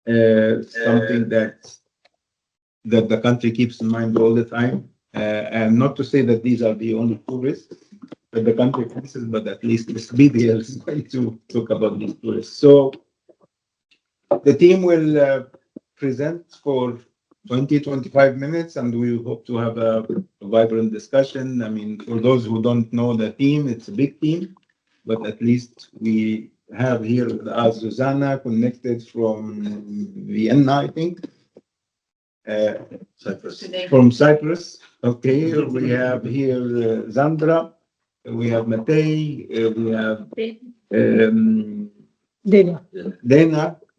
something that the country keeps in mind all the time. And not to say that these are the only two risks that the country faces, but at least this BDL is going to talk about these two risks. So the team will present for 20-25 minutes, and we hope to have a vibrant discussion. I mean, for those who don't know the team, it's a big team, but at least we have here with us Susanna, connected from Vienna, I think. Cyprus. From Cyprus. Okay, we have here Zandra, we have Matei, we have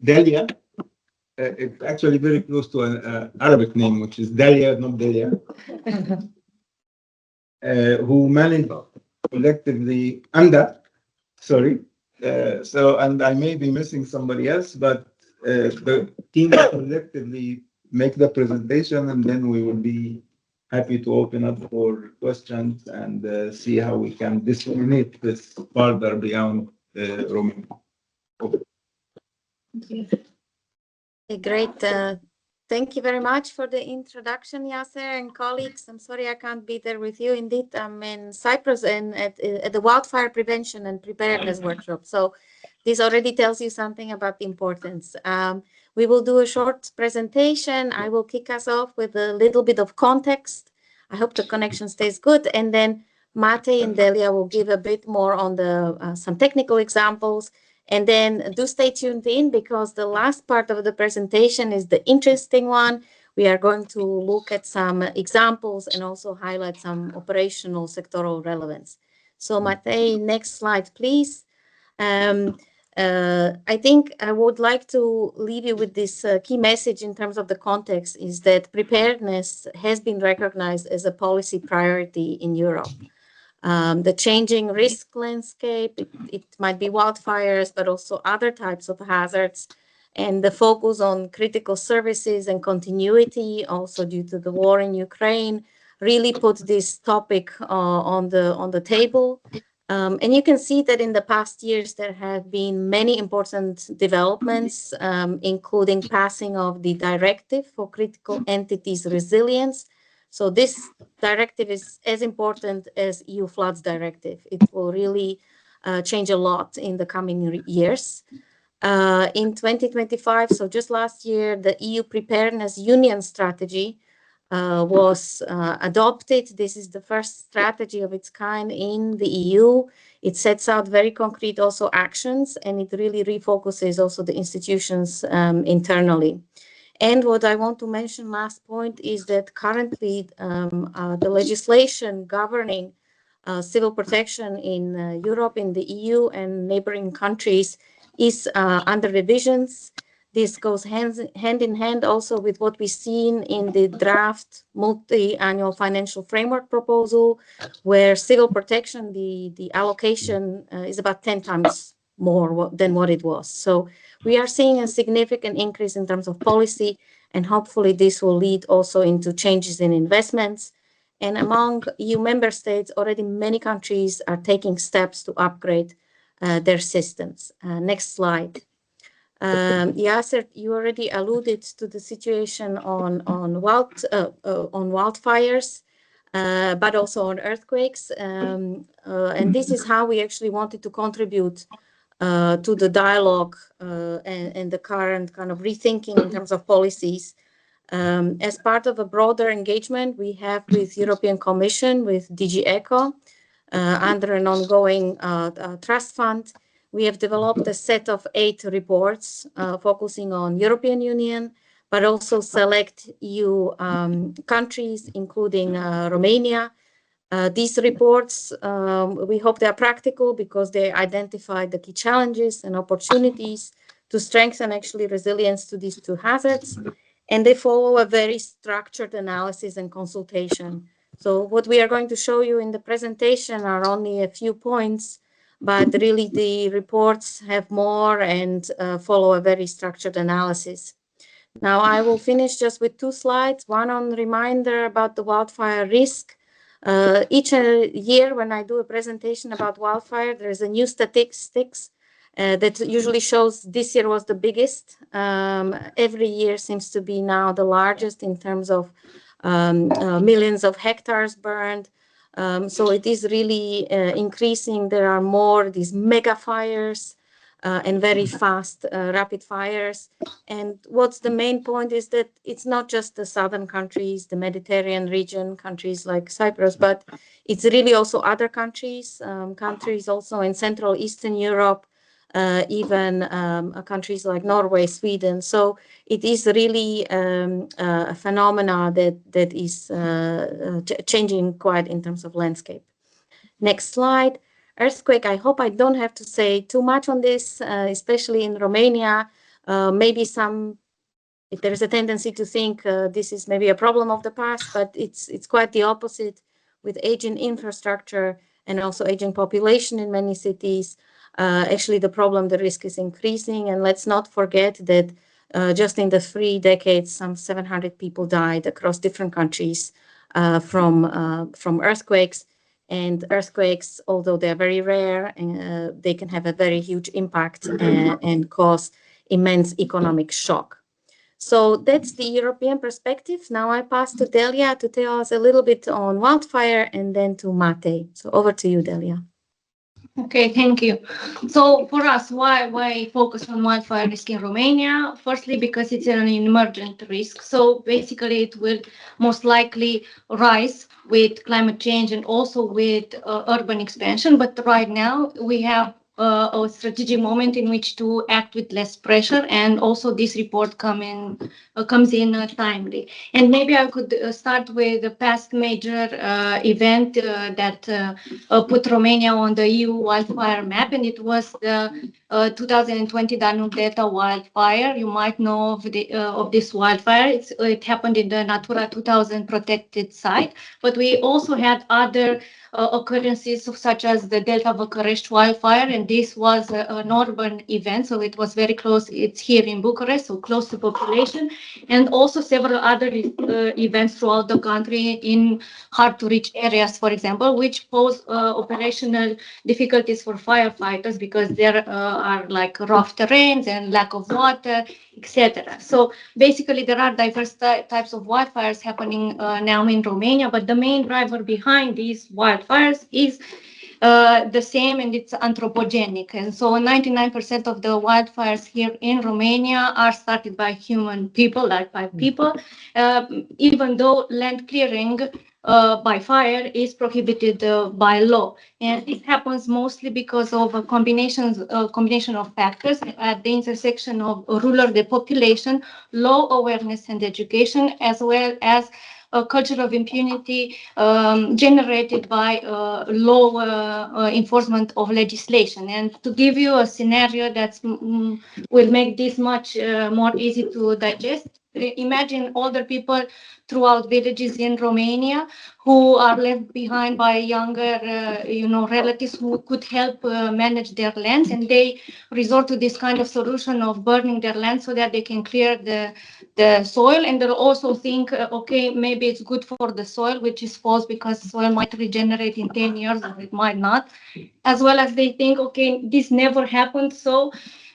Delia. It's actually very close to an Arabic name, which is Dalia, not Delia, who managed collectively, sorry. And I may be missing somebody else, but the team collectively make the presentation, and then we will be happy to open up for questions and see how we can disseminate this further beyond Romania. Great. Thank you very much for the introduction, Yasser and colleagues. I'm sorry I can't be there with you. Indeed, I'm in Cyprus and at the wildfire prevention and preparedness workshop. So this already tells you something about the importance. We will do a short presentation. I will kick us off with a little bit of context. I hope the connection stays good. And then Mate and Delia will give a bit more on the some technical examples. And then do stay tuned in, because the last part of the presentation is the interesting one. We are going to look at some examples and also highlight some operational sectoral relevance. So Matej, next slide, please. I think I would like to leave you with this key message in terms of the context, is that preparedness has been recognized as a policy priority in Europe. The changing risk landscape, it might be wildfires, but also other types of hazards, and the focus on critical services and continuity, also due to the war in Ukraine, really put this topic on the table. And you can see that in the past years, there have been many important developments, including passing of the directive for critical entities resilience. So this directive is as important as EU floods directive. It will really change a lot in the coming years. In 2025, so just last year, the EU Preparedness Union strategy was adopted. This is the first strategy of its kind in the EU. It sets out very concrete also actions, and it really refocuses also the institutions internally. And what I want to mention last point is that currently the legislation governing civil protection in Europe, in the EU and neighboring countries is under revisions. This goes hand in hand also with what we've seen in the draft multi-annual financial framework proposal, where civil protection, the allocation is about 10 times more than what it was. So we are seeing a significant increase in terms of policy, and hopefully this will lead also into changes in investments. And among EU member states, already many countries are taking steps to upgrade their systems. Next slide. Yasser, you already alluded to the situation on wildfires, but also on earthquakes. And this is how we actually wanted to contribute to the dialogue and the current kind of rethinking in terms of policies. As part of a broader engagement we have with European Commission, with DG ECHO, under an ongoing trust fund, we have developed a set of 8 reports focusing on European Union, but also select EU countries, including Romania. These reports, we hope they are practical because they identify the key challenges and opportunities to strengthen actually resilience to these 2 hazards. And they follow a very structured analysis and consultation. So what we are going to show you in the presentation are only a few points, but really the reports have more and follow a very structured analysis. Now I will finish just with 2 slides, one on reminder about the wildfire risk. Each year when I do a presentation about wildfire, there is a new statistics that usually shows this year was the biggest. Every year seems to be now the largest in terms of millions of hectares burned. So it is really increasing. There are more these mega fires and very fast, rapid fires. And what's the main point is that it's not just the southern countries, the Mediterranean region, countries like Cyprus, but it's really also other countries, countries also in Central Eastern Europe, even countries like Norway, Sweden. So it is really a phenomena that is changing quite in terms of landscape. Next slide. Earthquake. I hope I don't have to say too much on this, especially in Romania. Maybe if there is a tendency to think this is maybe a problem of the past, but it's quite the opposite with aging infrastructure and also aging population in many cities. Actually, the risk is increasing. And let's not forget that just in the 3 decades, some 700 people died across different countries from earthquakes. And earthquakes, although they're very rare, they can have a very huge impact and cause immense economic shock. So that's the European perspective. Now I pass to Delia to tell us a little bit on wildfire and then to Mate. So over to you, Delia. Okay, thank you. So for us, why focus on wildfire risk in Romania? Firstly, because it's an emergent risk. So basically, it will most likely rise with climate change and also with urban expansion. But right now, we have a strategic moment in which to act with less pressure, and also this report comes in timely. And maybe I could start with the past major event that put Romania on the EU wildfire map, and it was the 2020 Danube Delta wildfire. You might know of this wildfire. It happened in the Natura 2000 protected site, but we also had other occurrences such as the Delta Bucharest wildfire, and this was an urban event, so it was very close. It's here in Bucharest, so close to population, and also several other events throughout the country in hard-to-reach areas, for example, which pose operational difficulties for firefighters because there are like rough terrains and lack of water, etc. So basically, there are diverse types of wildfires happening now in Romania, but the main driver behind these wildfires is the same, and it's anthropogenic. And so 99% of the wildfires here in Romania are started by human people, like by people, even though land clearing by fire is prohibited by law. And it happens mostly because of a combination of factors at the intersection of rural depopulation, low awareness and education, as well as a culture of impunity generated by low enforcement of legislation. And to give you a scenario that will make this much more easy to digest, imagine older people throughout villages in Romania who are left behind by younger, relatives who could help manage their lands, and they resort to this kind of solution of burning their land so that they can clear the soil. And they'll also think, okay, maybe it's good for the soil, which is false because soil might regenerate in 10 years or it might not. As well as they think, okay, this never happened, so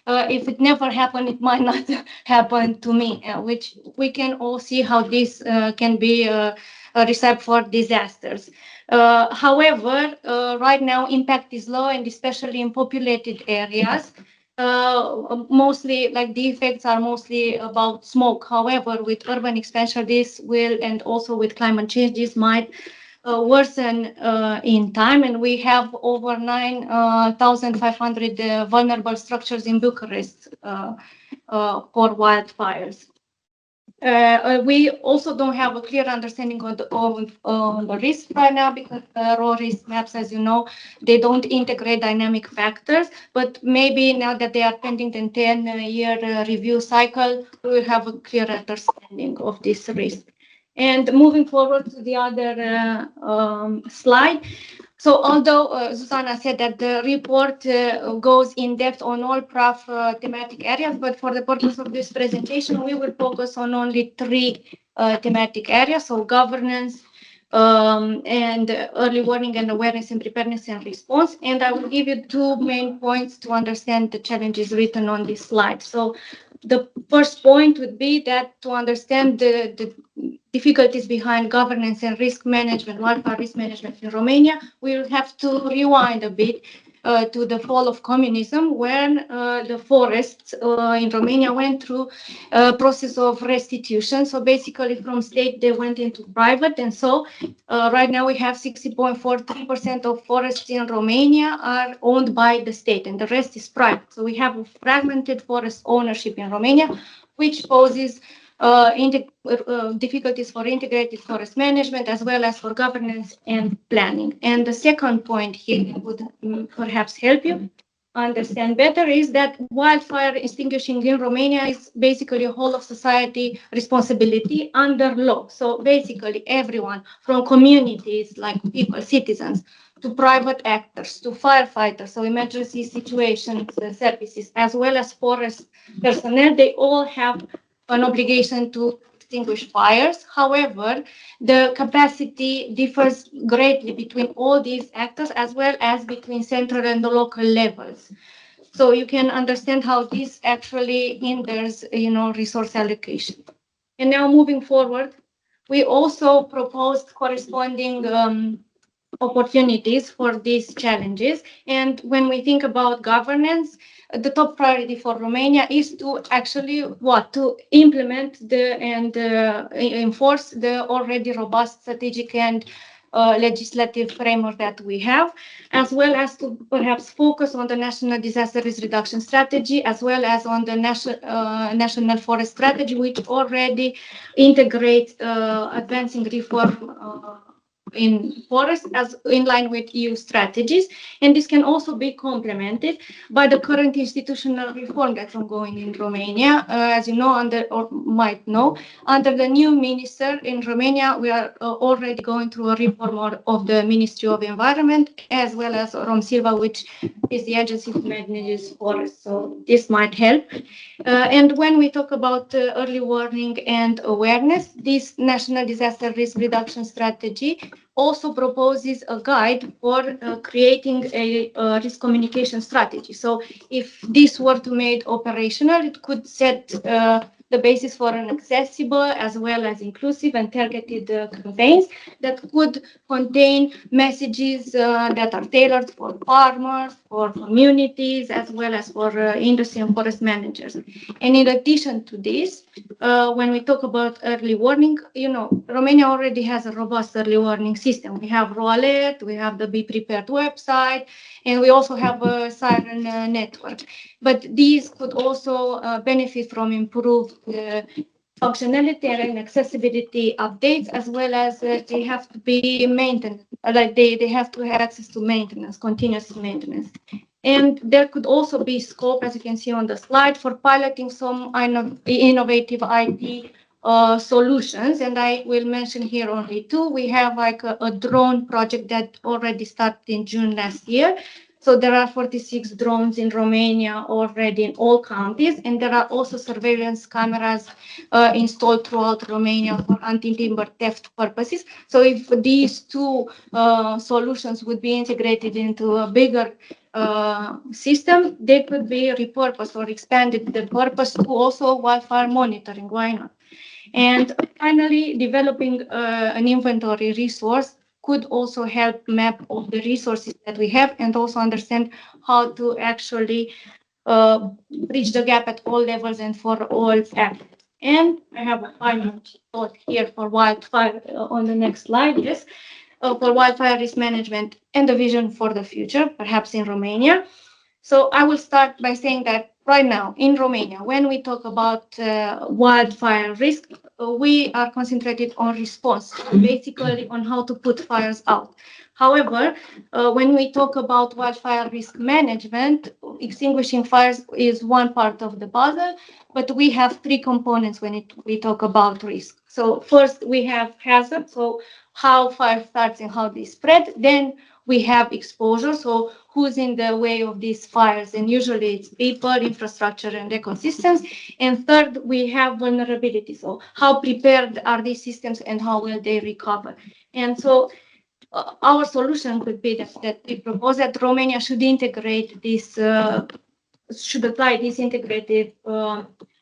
if it never happened, it might not happen to me, which we can all see how this can be a recipe for disasters. However, right now impact is low, and especially in populated areas. Mostly, like the effects are mostly about smoke. However, with urban expansion, this will, and also with climate change, this might worsen in time, and we have over 9,500 vulnerable structures in Bucharest for wildfires. We also don't have a clear understanding of the risk right now because raw risk maps, as you know, they don't integrate dynamic factors. But maybe now that they are pending the 10-year review cycle, we will have a clear understanding of this risk. And moving forward to the other slide. So although Zuzana said that the report goes in depth on all PRAF thematic areas, but for the purpose of this presentation, we will focus on only 3 thematic areas. So governance, and early warning and awareness and preparedness and response. And I will give you two main points to understand the challenges written on this slide. So the first point would be that to understand the difficulties behind governance and risk management, wildfire risk management in Romania, we will have to rewind a bit to the fall of communism, when the forests in Romania went through a process of restitution. So basically from state, they went into private. And so right now we have 60.43% of forests in Romania are owned by the state, and the rest is private. So we have a fragmented forest ownership in Romania, which poses difficulties for integrated forest management, as well as for governance and planning. And the second point here would perhaps help you understand better is that wildfire extinguishing in Romania is basically a whole of society responsibility under law. So basically everyone, from communities like people, citizens, to private actors, to firefighters, so emergency situations services, as well as forest personnel, they all have an obligation to extinguish fires. However, the capacity differs greatly between all these actors, as well as between central and the local levels. So you can understand how this actually hinders, resource allocation. And now moving forward, we also proposed corresponding opportunities for these challenges. And when we think about governance, the top priority for Romania is to actually to implement and enforce the already robust strategic and legislative framework that we have, as well as to perhaps focus on the national disaster risk reduction strategy, as well as on the national forest strategy, which already integrates advancing reform in forest as in line with EU strategies. And this can also be complemented by the current institutional reform that's ongoing in Romania. As you know, might know, under the new minister in Romania, we are already going through a reform of the Ministry of Environment, as well as Romsilva, which is the agency that manages forests. So this might help. And when we talk about early warning and awareness, this National Disaster Risk Reduction Strategy also proposes a guide for creating a risk communication strategy. So if this were to made operational, it could set the basis for an accessible as well as inclusive and targeted campaigns that could contain messages that are tailored for farmers, for communities, as well as for industry and forest managers. And in addition to this, when we talk about early warning, Romania already has a robust early warning system. We have Raw Alert, we have the Be Prepared website, and we also have a siren network. But these could also benefit from improved functionality and accessibility updates, as well as they have to be maintained, like they have to have access to maintenance, continuous maintenance. And there could also be scope, as you can see on the slide, for piloting some innovative IT solutions. And I will mention here only two. We have like a drone project that already started in June last year. So there are 46 drones in Romania already in all counties, and there are also surveillance cameras installed throughout Romania for anti-timber theft purposes. So if these two solutions would be integrated into a bigger system, they could be repurposed or expanded the purpose to also wildfire monitoring. Why not? And finally, developing an inventory resource could also help map all the resources that we have and also understand how to actually bridge the gap at all levels and for all actors. And I have a final thought here for wildfire on the next slide. Yes, for wildfire risk management and the vision for the future, perhaps in Romania. So I will start by saying that right now in Romania, when we talk about wildfire risk, we are concentrated on response, basically on how to put fires out. However, when we talk about wildfire risk management, extinguishing fires is one part of the puzzle, but we have three components when we talk about risk. So first we have hazard, so how fire starts and how they spread. Then we have exposure, so who's in the way of these fires, and usually it's people, infrastructure, and ecosystems. And third, we have vulnerability, so how prepared are these systems and how will they recover. And so our solution could be that we propose that Romania should integrate this, should apply this integrated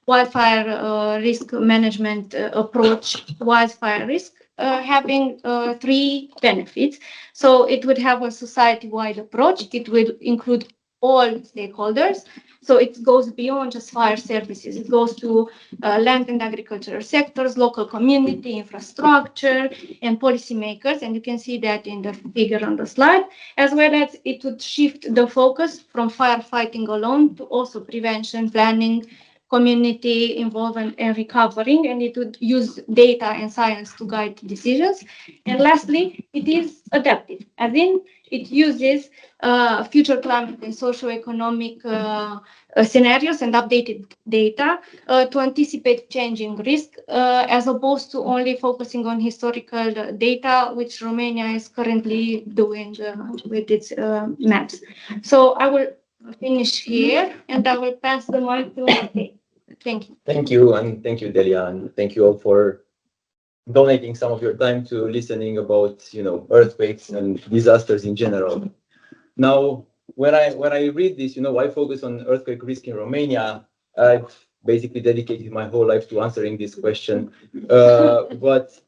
wildfire risk management approach, wildfire risk, having three benefits. So it would have a society-wide approach. It would include all stakeholders. So it goes beyond just fire services. It goes to land and agricultural sectors, local community, infrastructure, and policymakers. And you can see that in the figure on the slide, as well as it would shift the focus from firefighting alone to also prevention, planning, community involvement, and recovering. And it would use data and science to guide decisions. And lastly, it is adaptive, as in it uses future climate and socio-economic scenarios and updated data to anticipate changing risk, as opposed to only focusing on historical data, which Romania is currently doing with its maps. So I will finish here, and I will pass the mic to Matei. Thank you. Thank you, and thank you, Delia, and thank you all for donating some of your time to listening about, earthquakes and disasters in general. Now, when I read this, I focus on earthquake risk in Romania. I've basically dedicated my whole life to answering this question, but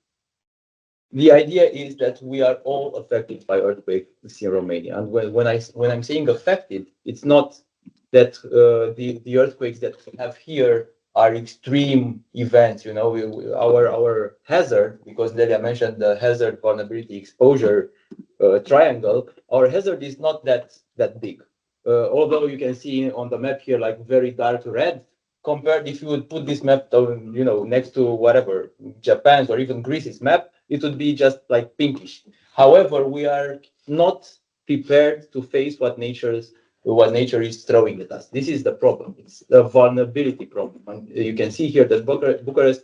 the idea is that we are all affected by earthquakes in Romania. And when I'm saying affected, it's not that the earthquakes that we have here are extreme events. Our hazard, because Delia mentioned the hazard, vulnerability, exposure triangle, our hazard is not that big. Although you can see on the map here, like very dark red, compared if you would put this map next to whatever, Japan's or even Greece's map, it would be just like pinkish. However, we are not prepared to face what nature is throwing at us. This is the problem. It's a vulnerability problem. And you can see here that Bucharest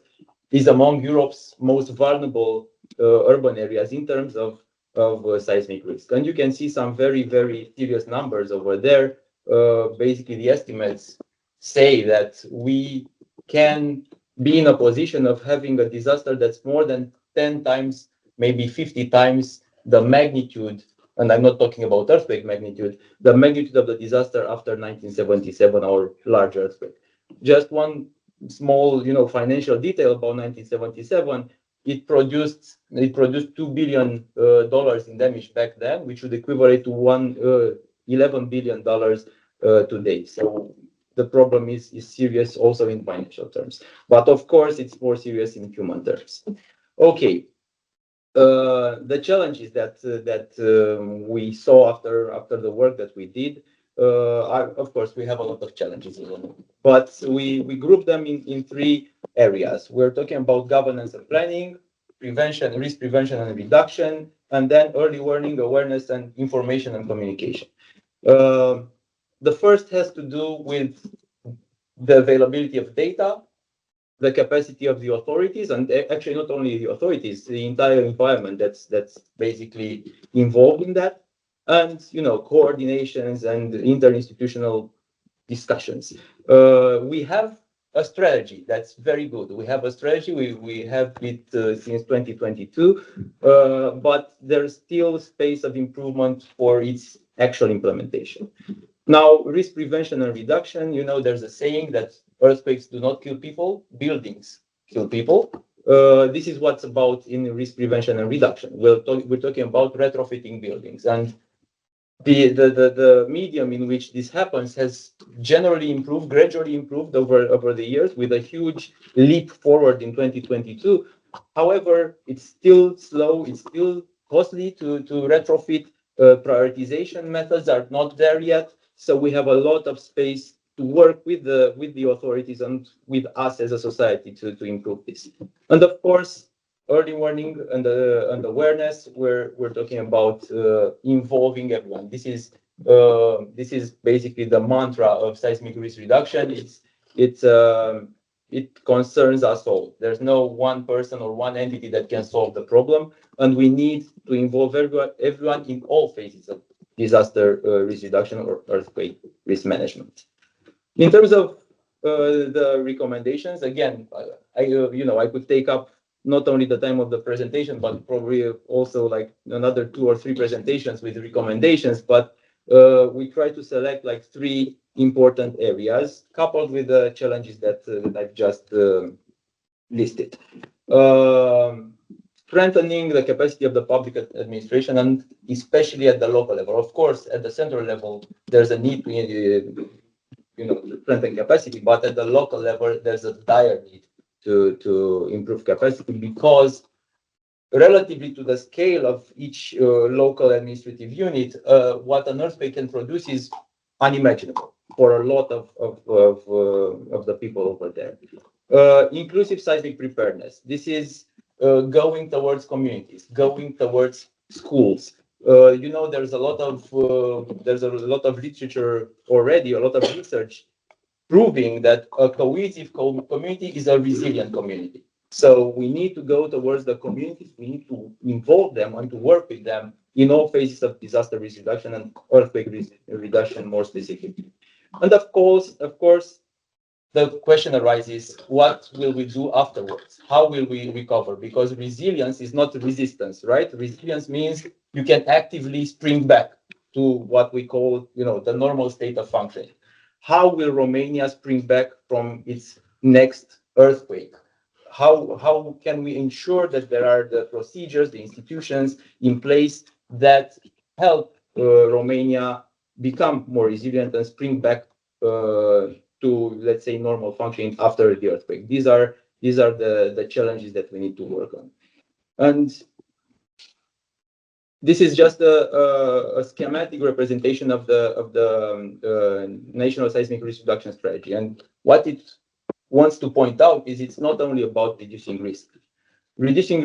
is among Europe's most vulnerable urban areas in terms of seismic risk. And you can see some very, very serious numbers over there. Basically, the estimates say that we can be in a position of having a disaster that's more than 10 times, maybe 50 times the magnitude, and I'm not talking about earthquake magnitude, the magnitude of the disaster after 1977, our large earthquake. Just one small, financial detail about 1977. It produced $2 billion in damage back then, which would equivalent to $11 billion today. So the problem is serious also in financial terms, but of course it's more serious in human terms. Okay. The challenges that we saw after the work that we did, of course, we have a lot of challenges, but we group them in three areas. We're talking about governance and planning, prevention, risk prevention and reduction, and then early warning, awareness, and information and communication. The first has to do with the availability of data, the capacity of the authorities, and actually not only the authorities, the entire environment that's basically involved in that, and coordinations and interinstitutional discussions. We have a strategy that's very good. We have a strategy. We have it since 2022, but there's still space of improvement for its actual implementation. Now, risk prevention and reduction, there's a saying that earthquakes do not kill people, buildings kill people. This is what's about in risk prevention and reduction. We're talking about retrofitting buildings, and the medium in which this happens has generally improved, gradually improved over the years, with a huge leap forward in 2022. However, it's still slow, it's still costly to retrofit. Prioritization methods are not there yet, so we have a lot of space to work with the authorities and with us as a society to improve this. And of course, early warning and awareness, we're talking about involving everyone. This is basically the mantra of seismic risk reduction. It concerns us all. There's no one person or one entity that can solve the problem, and we need to involve everyone in all phases of disaster risk reduction or earthquake risk management. In terms of the recommendations, again, I could take up not only the time of the presentation, but probably also like another 2 or 3 presentations with recommendations. But we try to select like 3 important areas coupled with the challenges that I've just listed. Strengthening the capacity of the public administration, and especially at the local level. Of course, at the central level, there's a need to strengthen capacity, but at the local level, there's a dire need to improve capacity, because relatively to the scale of each local administrative unit, what an earthquake can produce is unimaginable for a lot of the people over there. Inclusive seismic preparedness. This is going towards communities, going towards schools. There's a lot of literature already, a lot of research proving that a cohesive community is a resilient community. So we need to go towards the communities. We need to involve them and to work with them in all phases of disaster risk reduction and earthquake risk reduction more specifically. And of course, the question arises, what will we do afterwards? How will we recover? Because resilience is not resistance, right? Resilience means you can actively spring back to what we call, the normal state of functioning. How will Romania spring back from its next earthquake? How can we ensure that there are the procedures, the institutions in place that help Romania become more resilient and spring back to, let's say, normal functioning after the earthquake? These are the challenges that we need to work on. And this is just a schematic representation of the National Seismic Risk Reduction Strategy. And what it wants to point out is it's not only about reducing risk. Reducing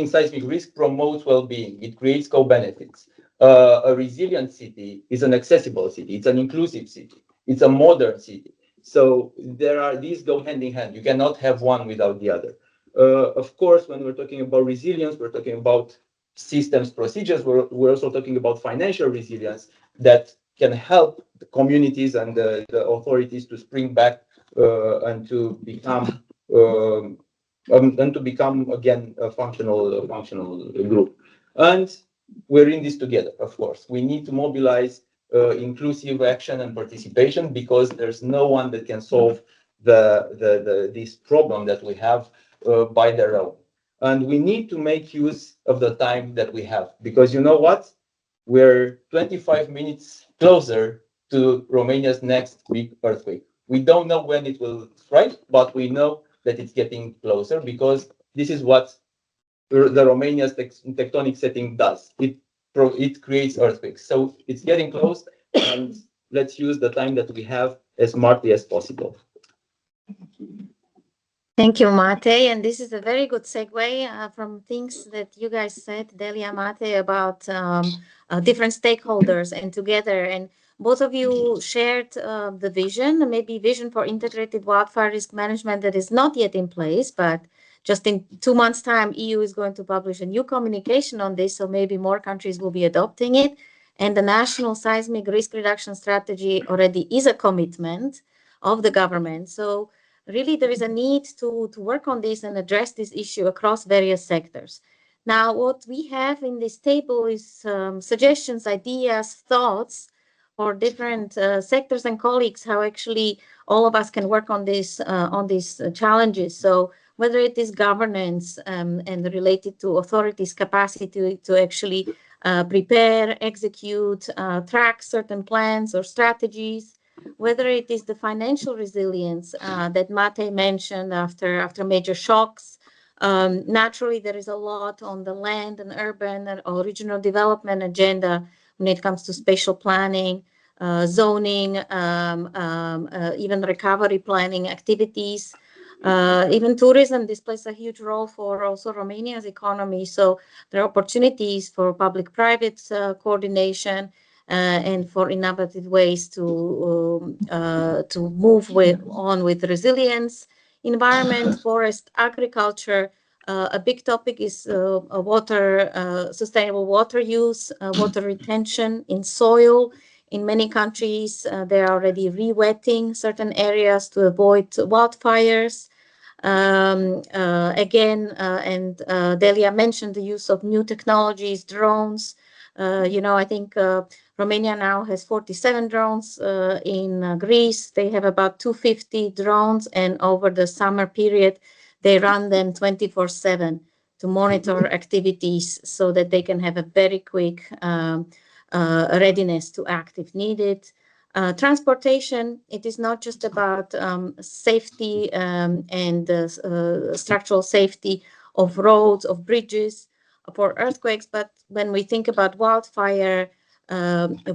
seismic risk promotes well-being. It creates co-benefits. A resilient city is an accessible city. It's an inclusive city. It's a modern city. So these go hand in hand. You cannot have one without the other. Of course, when we're talking about resilience, we're talking about systems, procedures. We're also talking about financial resilience that can help the communities and the authorities to spring back and to become again a functional group. And we're in this together, of course. We need to mobilize inclusive action and participation, because there's no one that can solve this problem that we have by their own. And we need to make use of the time that we have, because you know what? We're 25 minutes closer to Romania's next big earthquake. We don't know when it will strike, but we know that it's getting closer, because this is what the Romania's tectonic setting does. It creates earthquakes. So it's getting close, and let's use the time that we have as smartly as possible. Thank you, Mate. And this is a very good segue from things that you guys said, Delia, Mate, about different stakeholders and together. And both of you shared the vision, maybe vision for integrated wildfire risk management that is not yet in place, but just in 2 months' time, EU is going to publish a new communication on this, so maybe more countries will be adopting it. And the National Seismic Risk Reduction Strategy already is a commitment of the government. So really, there is a need to work on this and address this issue across various sectors. Now, what we have in this table is suggestions, ideas, thoughts for different sectors and colleagues, how actually all of us can work on these challenges. So whether it is governance and related to authorities' capacity to actually prepare, execute, track certain plans or strategies, whether it is the financial resilience that Mate mentioned after major shocks. Naturally, there is a lot on the land and urban and regional development agenda when it comes to spatial planning, zoning, even recovery planning activities. Even tourism displays a huge role for also Romania's economy. So there are opportunities for public-private coordination and for innovative ways to move on with resilience, environment, forest, agriculture. A big topic is sustainable water use, water retention in soil. In many countries, they are already re-wetting certain areas to avoid wildfires. Again, and Delia mentioned the use of new technologies, drones. I think Romania now has 47 drones. In Greece, they have about 250 drones, and over the summer period, they run them 24/7 to monitor activities so that they can have a very quick readiness to act if needed. Transportation, it is not just about safety and structural safety of roads, of bridges for earthquakes, but when we think about wildfire,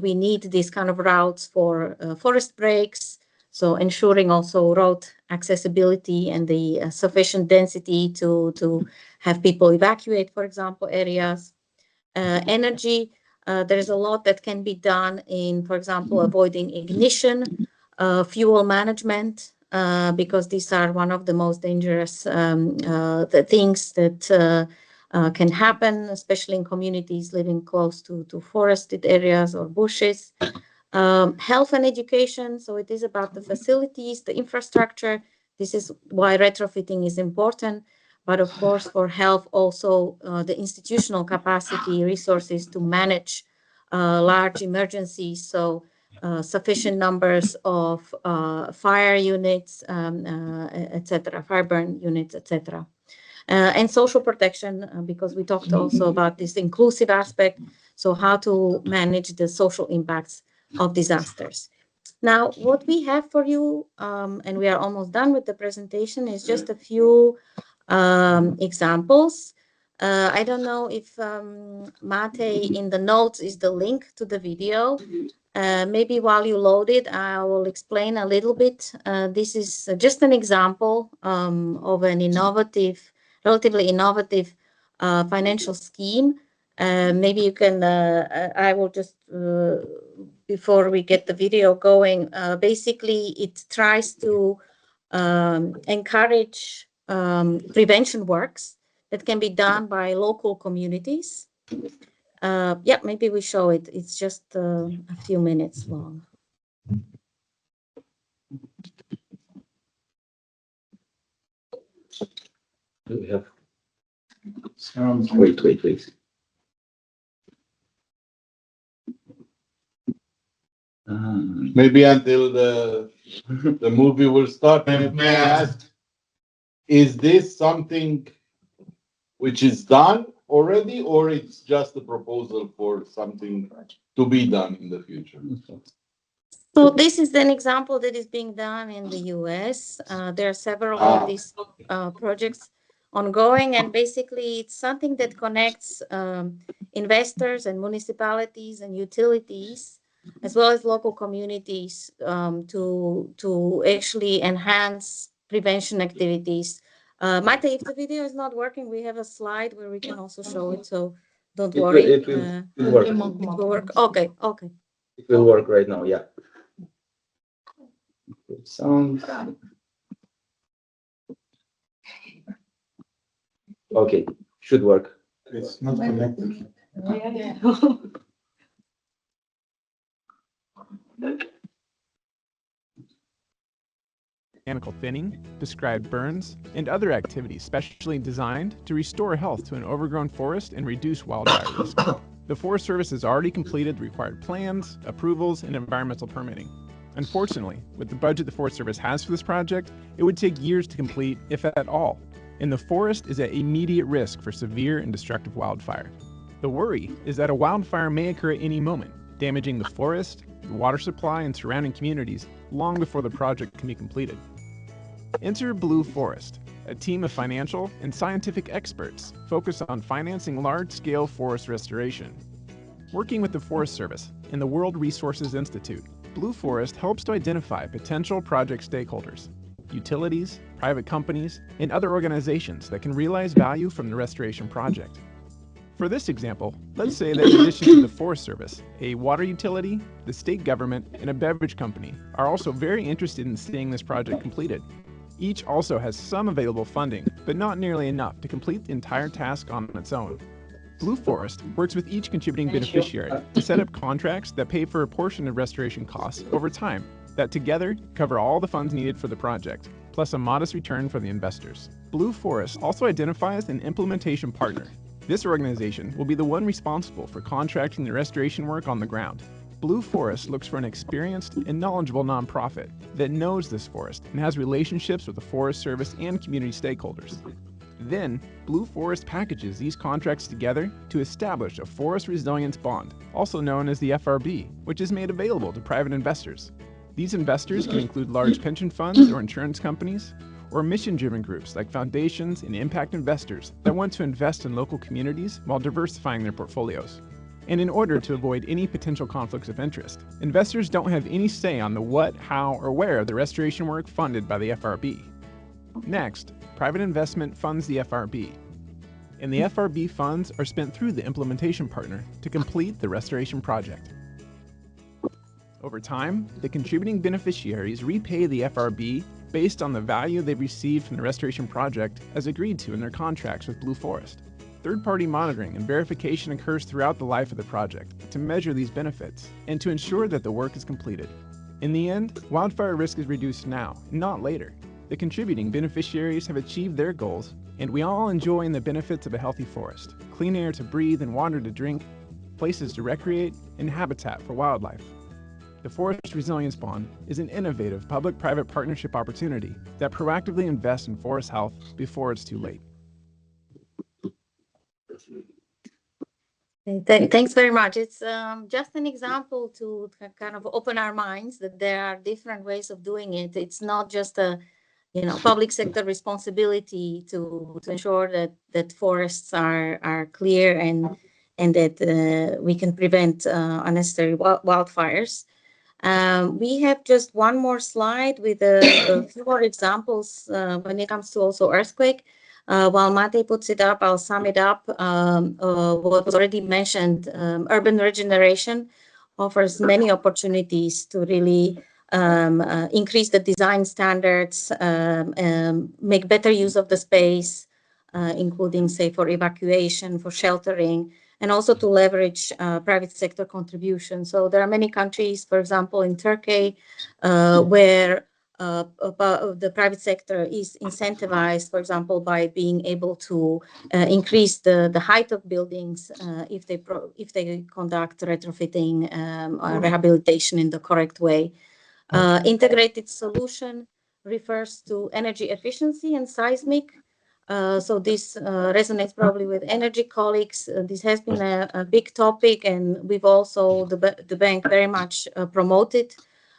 we need these kind of routes for forest breaks, so ensuring also road accessibility and the sufficient density to have people evacuate, for example, areas. Energy, there is a lot that can be done in, for example, avoiding ignition, fuel management, because these are one of the most dangerous the things that can happen, especially in communities living close to forested areas or bushes. Health and education, so it is about the facilities, the infrastructure. This is why retrofitting is important. But of course, for health, also the institutional capacity, resources to manage large emergencies. So sufficient numbers of fire units, etc., fire burn units, etc. And social protection, because we talked also about this inclusive aspect. So how to manage the social impacts of disasters. Now, what we have for you, and we are almost done with the presentation, is just a few examples. I don't know if Mate in the notes is the link to the video. Maybe while you load it, I will explain a little bit. This is just an example of an relatively innovative financial scheme. Maybe you can, I will just, before we get the video going, basically it tries to encourage prevention works that can be done by local communities. Yeah, maybe we show it. It's just a few minutes long. Do we have? Sounds Wait. Maybe until the movie will start. May I ask, is this something which is done already, or it's just a proposal for something to be done in the future? So this is an example that is being done in the US. There are several of these projects ongoing, and basically it's something that connects investors and municipalities and utilities, as well as local communities, to actually enhance prevention activities. Mate, if the video is not working, we have a slide where we can also show it, so don't worry. It will work. It will work. Okay. It will work right now, yeah. Sound. Okay, should work. It's not connected. Mechanical thinning, described burns, and other activities specially designed to restore health to an overgrown forest and reduce wildfire risk. The Forest Service has already completed the required plans, approvals, and environmental permitting. Unfortunately, with the budget the Forest Service has for this project, it would take years to complete, if at all, and the forest is at immediate risk for severe and destructive wildfire. The worry is that a wildfire may occur at any moment, damaging the forest, the water supply, and surrounding communities long before the project can be completed. Enter Blue Forest, a team of financial and scientific experts focused on financing large-scale forest restoration. Working with the Forest Service and the World Resources Institute, Blue Forest helps to identify potential project stakeholders, utilities, private companies, and other organizations that can realize value from the restoration project. For this example, let's say that in addition to the Forest Service, a water utility, the state government, and a beverage company are also very interested in seeing this project completed. Each also has some available funding, but not nearly enough to complete the entire task on its own. Blue Forest works with each contributing beneficiary to set up contracts that pay for a portion of restoration costs over time that together cover all the funds needed for the project. plus a modest return for the investors. Blue Forest also identifies an implementation partner. This organization will be the one responsible for contracting the restoration work on the ground. Blue Forest looks for an experienced and knowledgeable nonprofit that knows this forest and has relationships with the Forest Service and community stakeholders. Then, Blue Forest packages these contracts together to establish a Forest Resilience Bond, also known as the FRB, which is made available to private investors. These investors can include large pension funds or insurance companies, or mission-driven groups like foundations and impact investors that want to invest in local communities while diversifying their portfolios. And in order to avoid any potential conflicts of interest, investors don't have any say on the what, how, or where of the restoration work funded by the FRB. Next, private investment funds the FRB, and the FRB funds are spent through the implementation partner to complete the restoration project. Over time, the contributing beneficiaries repay the FRB based on the value they've received from the restoration project as agreed to in their contracts with Blue Forest. Third-party monitoring and verification occurs throughout the life of the project to measure these benefits and to ensure that the work is completed. In the end, wildfire risk is reduced now, not later. The contributing beneficiaries have achieved their goals, and we all enjoy the benefits of a healthy forest, clean air to breathe and water to drink, places to recreate, and habitat for wildlife. The Forest Resilience Bond is an innovative public-private partnership opportunity that proactively invests in forest health before it's too late. Thanks very much. It's just an example to kind of open our minds that there are different ways of doing it. It's not just a public sector responsibility to ensure that forests are clear and that we can prevent unnecessary wildfires. We have just one more slide with a few more examples when it comes to also earthquake. While Mate puts it up, I'll sum it up. What was already mentioned, urban regeneration offers many opportunities to really increase the design standards, make better use of the space, including, say, for evacuation, for sheltering, and also to leverage private sector contribution. So there are many countries, for example, in Turkey, where the private sector is incentivized, for example, by being able to increase the height of buildings if they conduct retrofitting or rehabilitation in the correct way. Integrated solution refers to energy efficiency and seismic. So this resonates probably with energy colleagues. This has been a big topic, and we've also, the bank very much promoted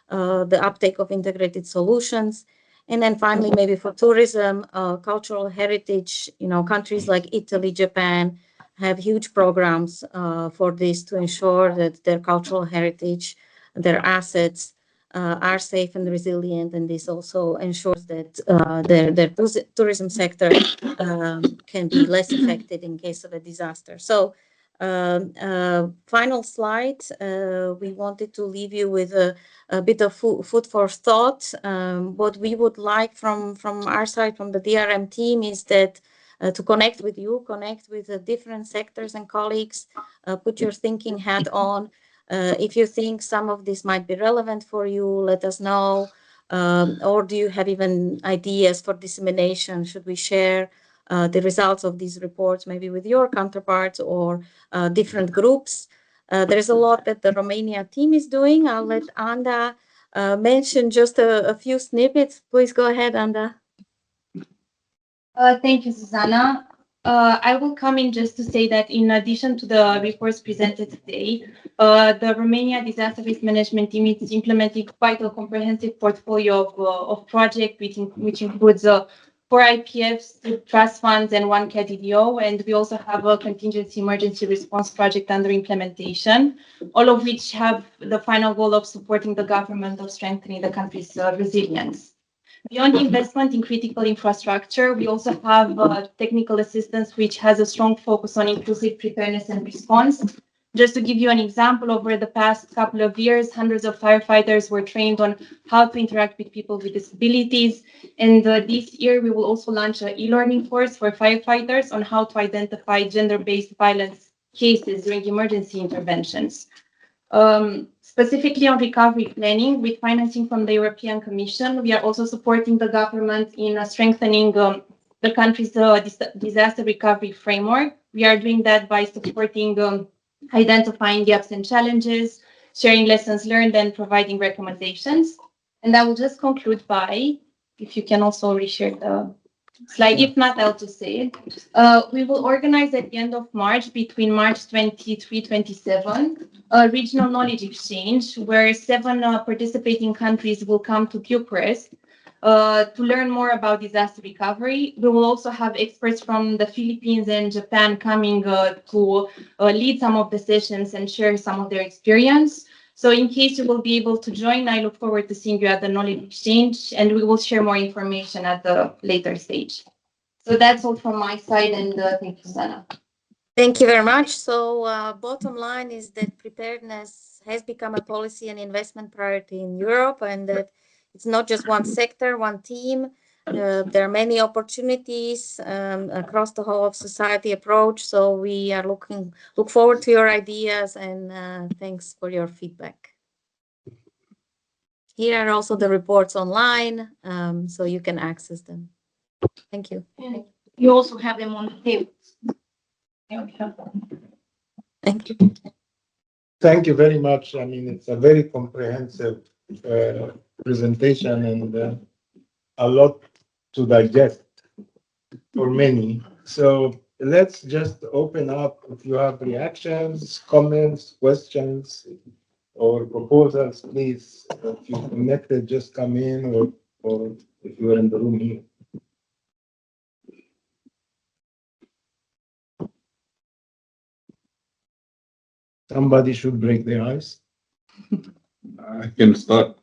the uptake of integrated solutions. And then finally, maybe for tourism, cultural heritage, countries like Italy, Japan have huge programs for this to ensure that their cultural heritage, their assets are safe and resilient, and this also ensures that their tourism sector can be less affected in case of a disaster. So final slide, we wanted to leave you with a bit of food for thought. What we would like from our side, from the DRM team, is that to connect with you, connect with the different sectors and colleagues, put your thinking hat on. If you think some of this might be relevant for you, let us know. Or do you have even ideas for dissemination? Should we share the results of these reports maybe with your counterparts or different groups? There's a lot that the Romania team is doing. I'll let Anda mention just a few snippets. Please go ahead, Anda. Thank you, Susanna. I will come in just to say that in addition to the reports presented today, the Romania Disaster Risk Management Team is implementing quite a comprehensive portfolio of projects, which includes 4 IPFs, 2 trust funds, and 1 KDDO. And we also have a contingency emergency response project under implementation, all of which have the final goal of supporting the government of strengthening the country's resilience. Beyond investment in critical infrastructure, we also have technical assistance, which has a strong focus on inclusive preparedness and response. Just to give you an example, over the past couple of years, hundreds of firefighters were trained on how to interact with people with disabilities. And this year, we will also launch an e-learning course for firefighters on how to identify gender-based violence cases during emergency interventions. specifically on recovery planning with financing from the European Commission. We are also supporting the government in strengthening the country's disaster recovery framework. We are doing that by supporting identifying gaps and challenges, sharing lessons learned, and providing recommendations. And I will just conclude by, if you can also reshare the slide. If not, I'll just say it. We will organize at the end of March, between March 23-27, a regional knowledge exchange where 7 participating countries will come to Bucharest to learn more about disaster recovery. We will also have experts from the Philippines and Japan coming to lead some of the sessions and share some of their experience. So in case you will be able to join, I look forward to seeing you at the knowledge exchange, and we will share more information at the later stage. So that's all from my side, and thank you, Sana. Thank you very much. So bottom line is that preparedness has become a policy and investment priority in Europe, and that it's not just one sector, one team. There are many opportunities across the whole of society approach. So we are look forward to your ideas, and thanks for your feedback. Here are also the reports online, so you can access them. Thank you. And you also have them on the table. Yeah, we have them. Thank you. Thank you very much. I mean, it's a very comprehensive presentation and a lot to digest for many. So let's just open up if you have reactions, comments, questions, or proposals, please. If you're connected, just come in, or if you're in the room here. Somebody should break the ice. I can start.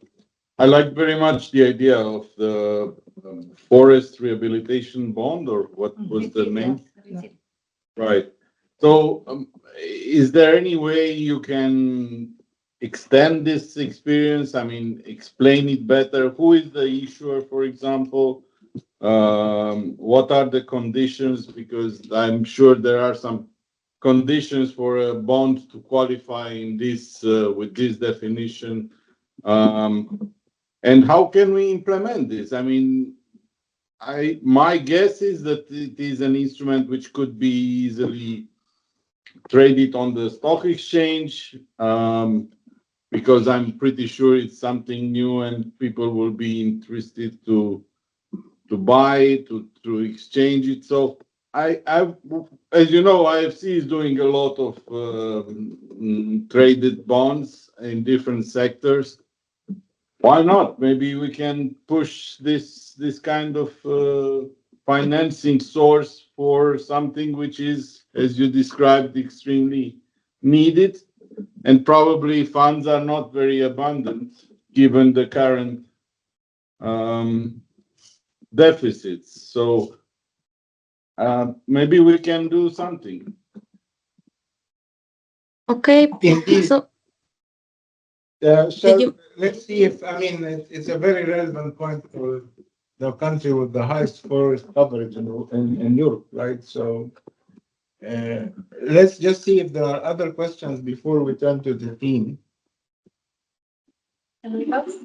I like very much the idea of the forest rehabilitation bond, or what was the name? Right. So is there any way you can extend this experience? I mean, explain it better. Who is the issuer, for example? What are the conditions? Because I'm sure there are some conditions for a bond to qualify in this with this definition. And how can we implement this? I mean, my guess is that it is an instrument which could be easily traded on the stock exchange, because I'm pretty sure it's something new and people will be interested to buy it, to exchange it. So as you know, IFC is doing a lot of traded bonds in different sectors. Why not? Maybe we can push this kind of financing source for something which is, as you described, extremely needed, and probably funds are not very abundant given the current deficits. So maybe we can do something. Okay. Indeed. So Let's see if, I mean, it's a very relevant point for the country with the highest forest coverage in Europe, right? So let's just see if there are other questions before we turn to the team.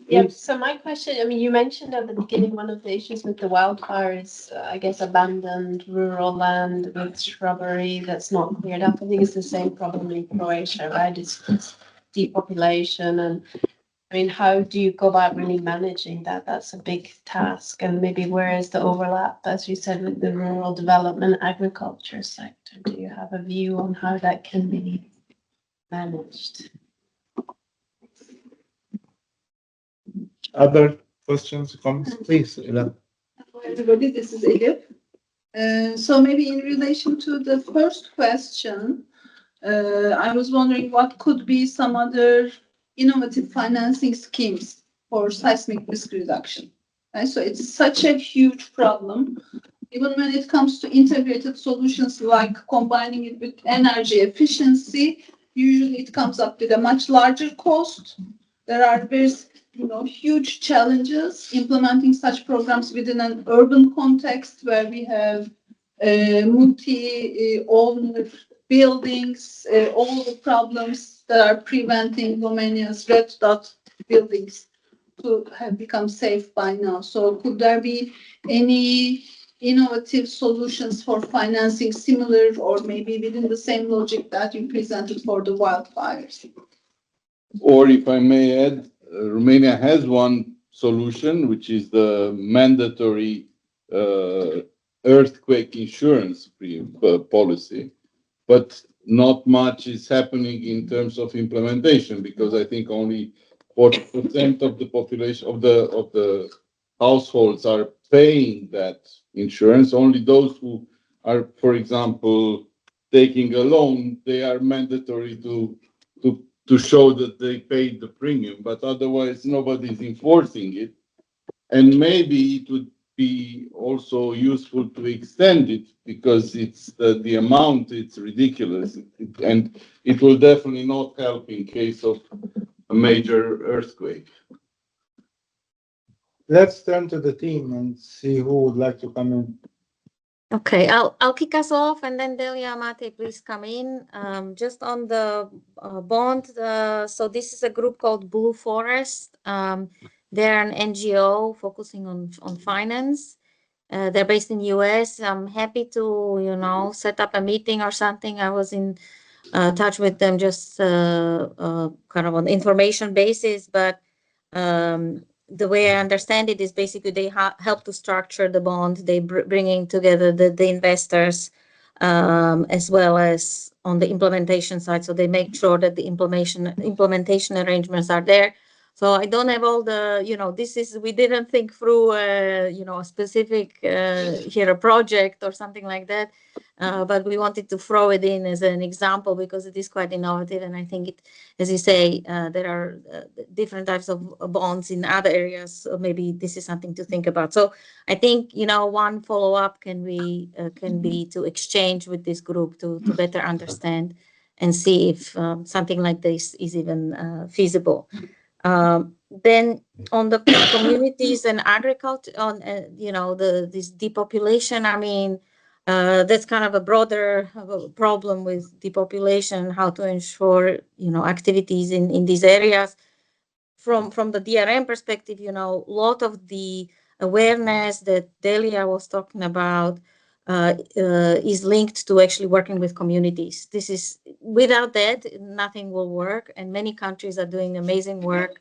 Yeah, so my question, I mean, you mentioned at the beginning one of the issues with the wildfire is, I guess, abandoned rural land with shrubbery that's not cleared up. I think it's the same problem in Croatia, right? It's depopulation, and I mean, how do you go about really managing that? That's a big task. And maybe where is the overlap, as you said, with the rural development agriculture sector? Do you have a view on how that can be managed? Other questions, comments, please, Ilan. Hello, everybody. This is Elif. So maybe in relation to the first question, I was wondering what could be some other innovative financing schemes for seismic risk reduction. Right? So it's such a huge problem. Even when it comes to integrated solutions like combining it with energy efficiency, usually it comes up with a much larger cost. There are huge challenges implementing such programs within an urban context where we have multi-owner buildings, all the problems that are preventing Romania's red dot buildings to have become safe by now. So could there be any innovative solutions for financing similar or maybe within the same logic that you presented for the wildfires? Or if I may add, Romania has one solution, which is the mandatory earthquake insurance policy, but not much is happening in terms of implementation because I think only 40% of the population of the households are paying that insurance. Only those who are, for example, taking a loan, they are mandatory to show that they paid the premium, but otherwise nobody is enforcing it. And maybe it would be also useful to extend it because it's the amount, it's ridiculous. And it will definitely not help in case of a major earthquake. Let's turn to the team and see who would like to come in. Okay, I'll kick us off, and then Delia, Mate, please come in. Just on the bond. So this is a group called Blue Forest. They're an NGO focusing on finance. They're based in US. I'm happy to set up a meeting or something. I was in touch with them just kind of on information basis, but the way I understand it is basically they help to structure the bond. They bringing together the investors as well as on the implementation side. So they make sure that the implementation arrangements are there. So I don't have all the, we didn't think through, a specific here a project or something like that. But we wanted to throw it in as an example because it is quite innovative. And I think it, as you say, there are different types of bonds in other areas. So maybe this is something to think about. So I think, one follow-up can be to exchange with this group to better understand and see if something like this is even feasible. Then on the communities and agriculture, on this depopulation, I mean, that's kind of a broader problem with depopulation, how to ensure, activities in these areas. From the DRM perspective, a lot of the awareness that Delia was talking about is linked to actually working with communities. This is, without that, nothing will work. And many countries are doing amazing work.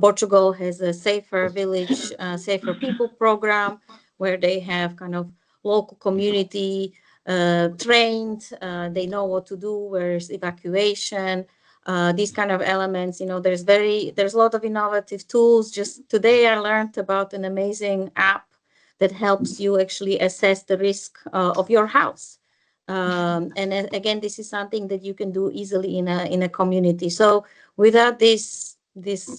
Portugal has a Safer Village, Safer People program where they have kind of local community trained. They know what to do, where's evacuation, these kind of elements. There's a lot of innovative tools. Just today I learned about an amazing app that helps you actually assess the risk of your house. And again, this is something that you can do easily in a community. So without this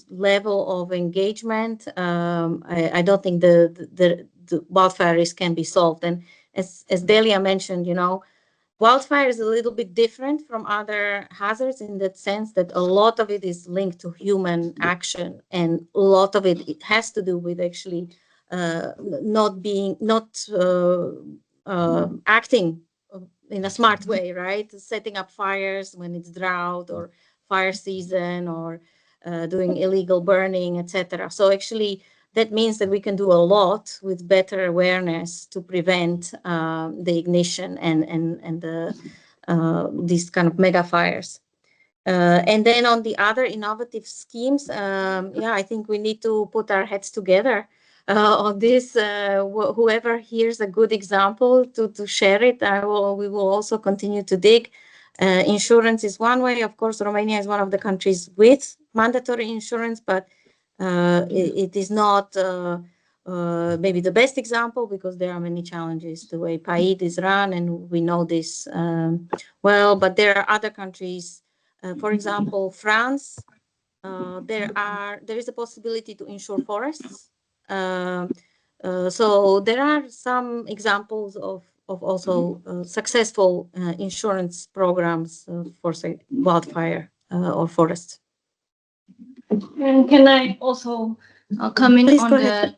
level of engagement, I don't think the wildfire risk can be solved. And as Delia mentioned, wildfire is a little bit different from other hazards in that sense that a lot of it is linked to human action, and a lot of it has to do with actually not acting in a smart way, right? Setting up fires when it's drought or fire season, or doing illegal burning, etc. So actually, that means that we can do a lot with better awareness to prevent the ignition and these kind of mega fires. And then on the other innovative schemes, I think we need to put our heads together on this. Whoever hears a good example to share it, we will also continue to dig. Insurance is one way. Of course, Romania is one of the countries with mandatory insurance, but it is not maybe the best example because there are many challenges the way PAID is run, and we know this well. But there are other countries. For example, France, there is a possibility to insure forests. So there are some examples of also successful insurance programs for, say, wildfire or forests. And can I also come in Please on go the ahead.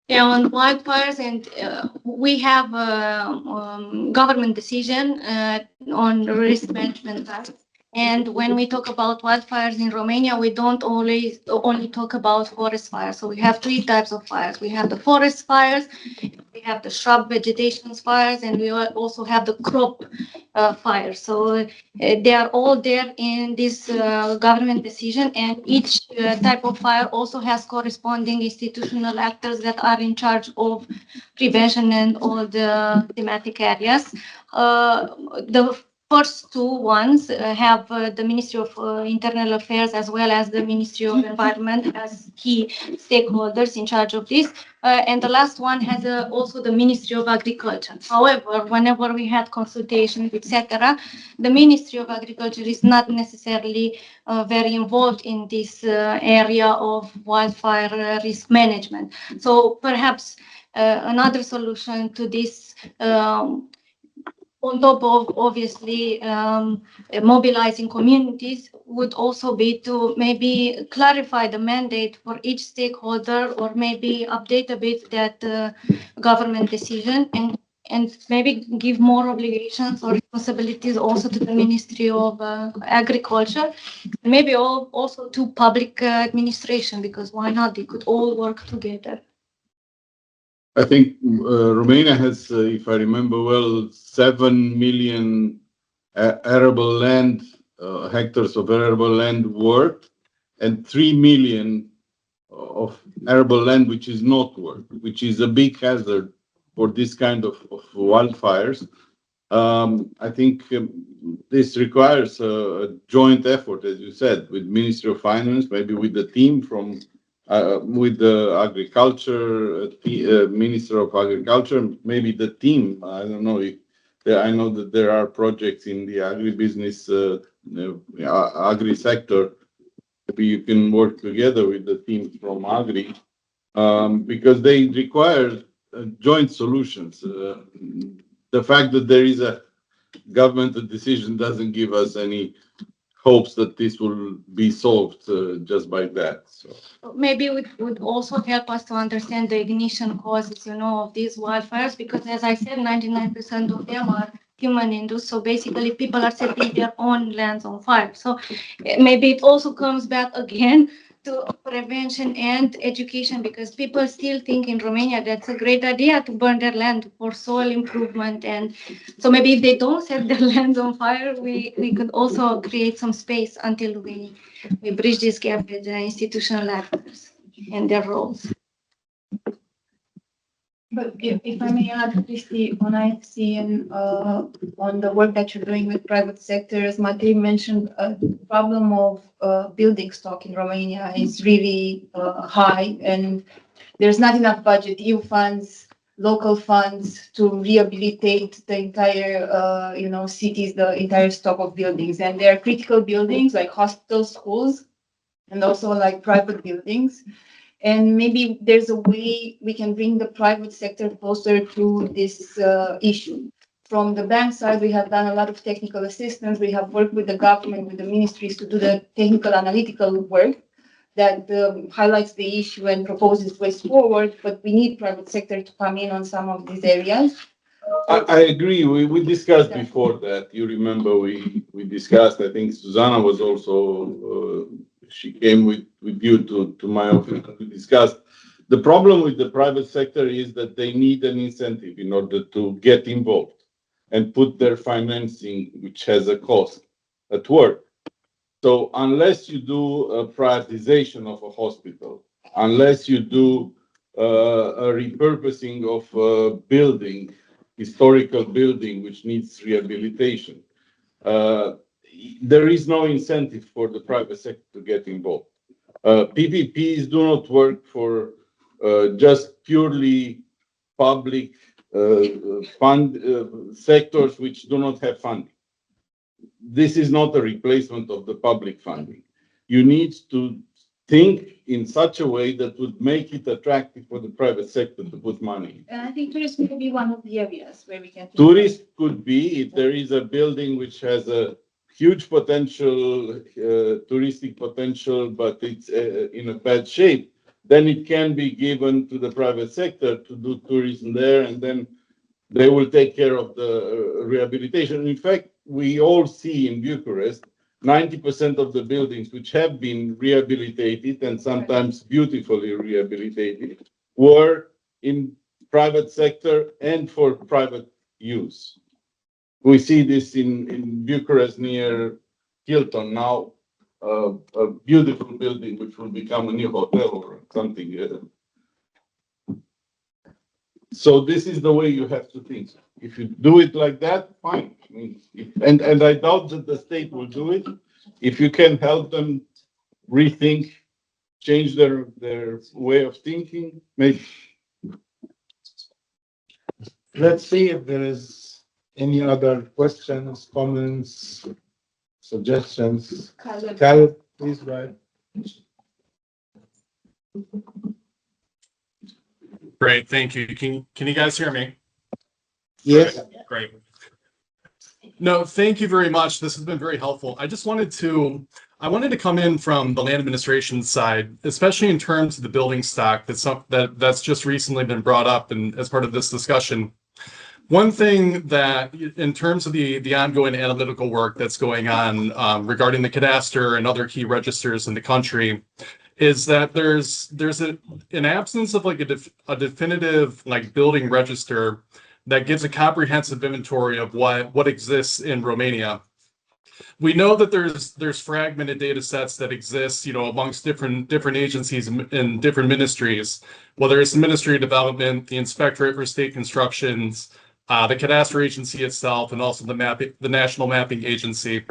Yeah, on wildfires, and we have a government decision on risk management task. And when we talk about wildfires in Romania, we don't always only talk about forest fires. So we have three types of fires. We have the forest fires, we have the shrub vegetation fires, and we also have the crop fires. So they are all there in this government decision, and each type of fire also has corresponding institutional actors that are in charge of prevention and all the thematic areas. The first two ones have the Ministry of Internal Affairs as well as the Ministry of Environment as key stakeholders in charge of this. And the last one has also the Ministry of Agriculture. However, whenever we had consultations, etc., the Ministry of Agriculture is not necessarily very involved in this area of wildfire risk management. So perhaps another solution to this, on top of obviously mobilizing communities, would also be to maybe clarify the mandate for each stakeholder, or maybe update a bit that government decision, and maybe give more obligations or responsibilities also to the Ministry of Agriculture, maybe also to public administration, because why not? They could all work together. I think Romania has, if I remember well, 7 million arable land, hectares of arable land worked, and 3 million of arable land which is not worked, which is a big hazard for this kind of wildfires. I think this requires a joint effort, as you said, with Ministry of Finance, maybe with the team from with the agriculture, Minister of Agriculture, maybe the team. I don't know if I know that there are projects in the agribusiness, agri sector. Maybe you can work together with the team from agri, because they require joint solutions. The fact that there is a governmental decision doesn't give us any hopes that this will be solved just by that. So maybe it would also help us to understand the ignition causes, of these wildfires, because as I said, 99% of them are human induced. So basically people are setting their own lands on fire. So maybe it also comes back again to prevention and education, because people still think in Romania that's a great idea to burn their land for soil improvement. And so maybe if they don't set their lands on fire, we could also create some space until we bridge this gap with the institutional actors and their roles. But if I may add, Christy, on IFC and on the work that you're doing with private sectors, Matei mentioned the problem of building stock in Romania is really high, and there's not enough budget, EU funds, local funds to rehabilitate the entire, cities, the entire stock of buildings. And there are critical buildings like hospitals, schools, and also like private buildings. And maybe there's a way we can bring the private sector closer to this issue. From the bank side, we have done a lot of technical assistance. We have worked with the government, with the ministries to do the technical analytical work that highlights the issue and proposes ways forward. But we need private sector to come in on some of these areas. I agree. We discussed before that. You remember we discussed. I think Susanna was also. She came with you to my office to discuss. The problem with the private sector is that they need an incentive in order to get involved and put their financing, which has a cost, at work. So unless you do a privatization of a hospital, unless you do a repurposing of a building, historical building which needs rehabilitation, there is no incentive for the private sector to get involved. PPPs do not work for just purely public fund sectors which do not have funding. This is not a replacement of the public funding. You need to think in such a way that would make it attractive for the private sector to put money. And I think tourism could be one of the areas where we can. Tourist could be, if there is a building which has a huge potential, touristic potential, but it's in a bad shape, then it can be given to the private sector to do tourism there, and then they will take care of the rehabilitation. In fact, we all see in Bucharest 90% of the buildings which have been rehabilitated and sometimes beautifully rehabilitated were in private sector and for private use. We see this in Bucharest near Hilton now, a beautiful building which will become a new hotel or something. So this is the way you have to think. If you do it like that, fine. I mean, and I doubt that the state will do it. If you can help them rethink, change their way of thinking, maybe. Let's see if there is any other questions, comments, suggestions. Cal, please go ahead. Great, thank you. Can you guys hear me? Yes. Great. No, thank you very much. This has been very helpful. I wanted to come in from the land administration side, especially in terms of the building stock that's just recently been brought up and as part of this discussion. One thing that, in terms of the ongoing analytical work that's going on regarding the cadastre and other key registers in the country, is that there's an absence of like a definitive like building register that gives a comprehensive inventory of what exists in Romania. We know that there's fragmented data sets that exist, amongst different agencies and different ministries, whether it's the Ministry of Development, the Inspectorate for State Constructions, the Cadastre Agency itself, and also the National Mapping Agency.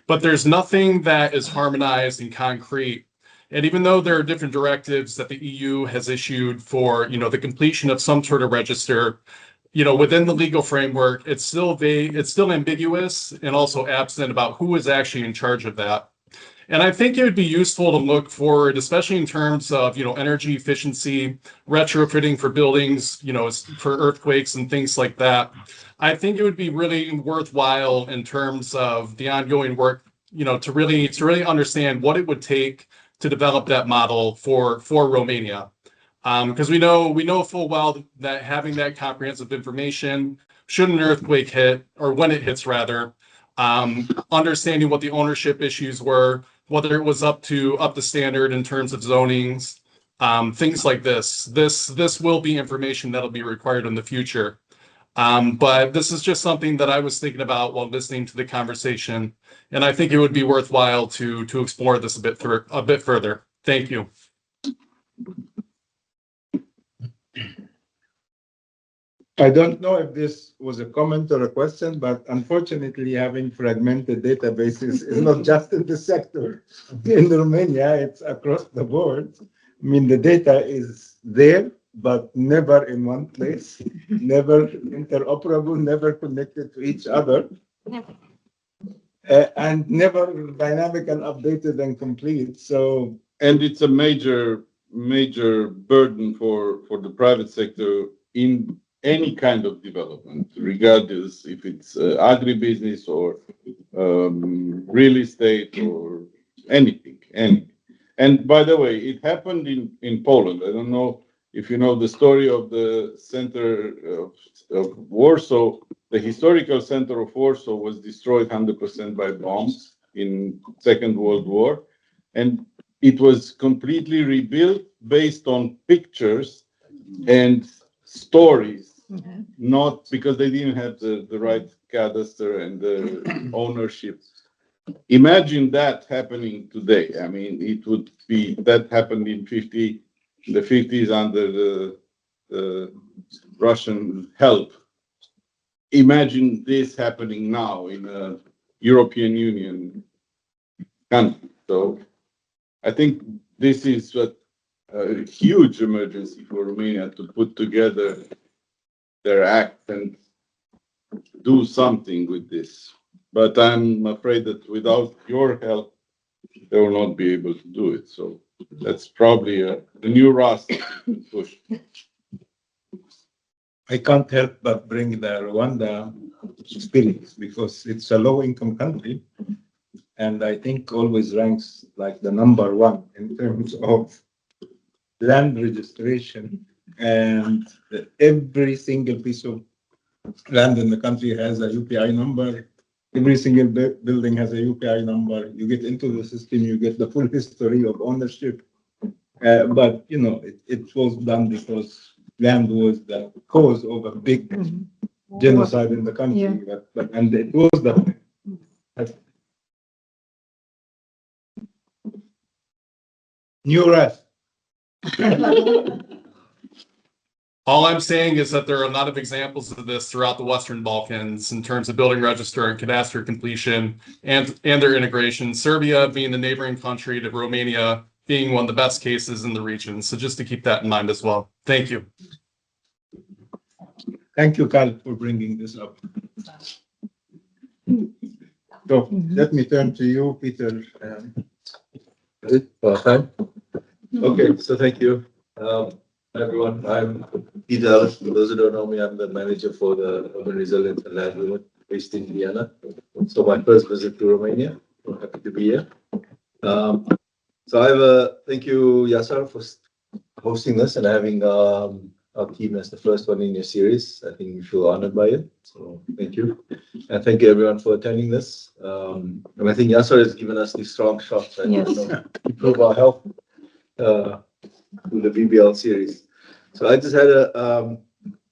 But there's nothing that is harmonized and concrete. And even though there are different directives that the EU has issued for, the completion of some sort of register, within the legal framework, it's still vague, it's still ambiguous, and also absent about who is actually in charge of that. And I think it would be useful to look forward, especially in terms of, energy efficiency, retrofitting for buildings, for earthquakes and things like that. I think it would be really worthwhile in terms of the ongoing work, to really understand what it would take to develop that model for Romania. Because we know full well that having that comprehensive information, should an earthquake hit, or when it hits rather, understanding what the ownership issues were, whether it was up to standard in terms of zonings, things like this. This will be information that'll be required in the future. But this is just something that I was thinking about while listening to the conversation, and I think it would be worthwhile to explore this a bit further. Thank you. I don't know if this was a comment or a question, but unfortunately, having fragmented databases is not just in the sector. In Romania, it's across the board. I mean, the data is there, but never in one place, never interoperable, never connected to each other, and never dynamic and updated and complete. So, and it's a major burden for the private sector in any kind of development, regardless if it's agribusiness or real estate or anything. And by the way, it happened in Poland. I don't know if you know the story of the center of Warsaw. The historical center of Warsaw was destroyed 100% by bombs in Second World War, and it was completely rebuilt based on pictures and stories, not because they didn't have the right cadastre and the ownership. Imagine that happening today. I mean, it would be that happened in the 50s under the Russian help. Imagine this happening now in a European Union country. So I think this is a huge emergency for Romania to put together their act and do something with this. But I'm afraid that without your help, they will not be able to do it. So that's probably a new Rust push. I can't help but bring the Rwanda experience because it's a low-income country, and I think always ranks like the number one in terms of land registration, and every single piece of land in the country has a UPI number. Every single building has a UPI number. You get into the system, you get the full history of ownership. But you know, it was done because land was the cause of a big genocide in the country. And it was the new wrath. All I'm saying is that there are a lot of examples of this throughout the Western Balkans in terms of building register and cadastral completion and their integration. Serbia being the neighboring country to Romania being one of the best cases in the region. So just to keep that in mind as well. Thank you. Thank you, Carl, for bringing this up. So let me turn to you, Peter. Okay, so thank you. Everyone, I'm Peter Ellis. For those who don't know me, I'm the manager for the Urban Resilience and Land Movement based in Vienna. So my first visit to Romania. I'm happy to be here. So I have thank you, Yasser, for hosting this and having our team as the first one in your series. I think we feel honored by it. So thank you. And thank you everyone for attending this. And I think Yasser has given us these strong shots that improve our health through the BBL series. So I just had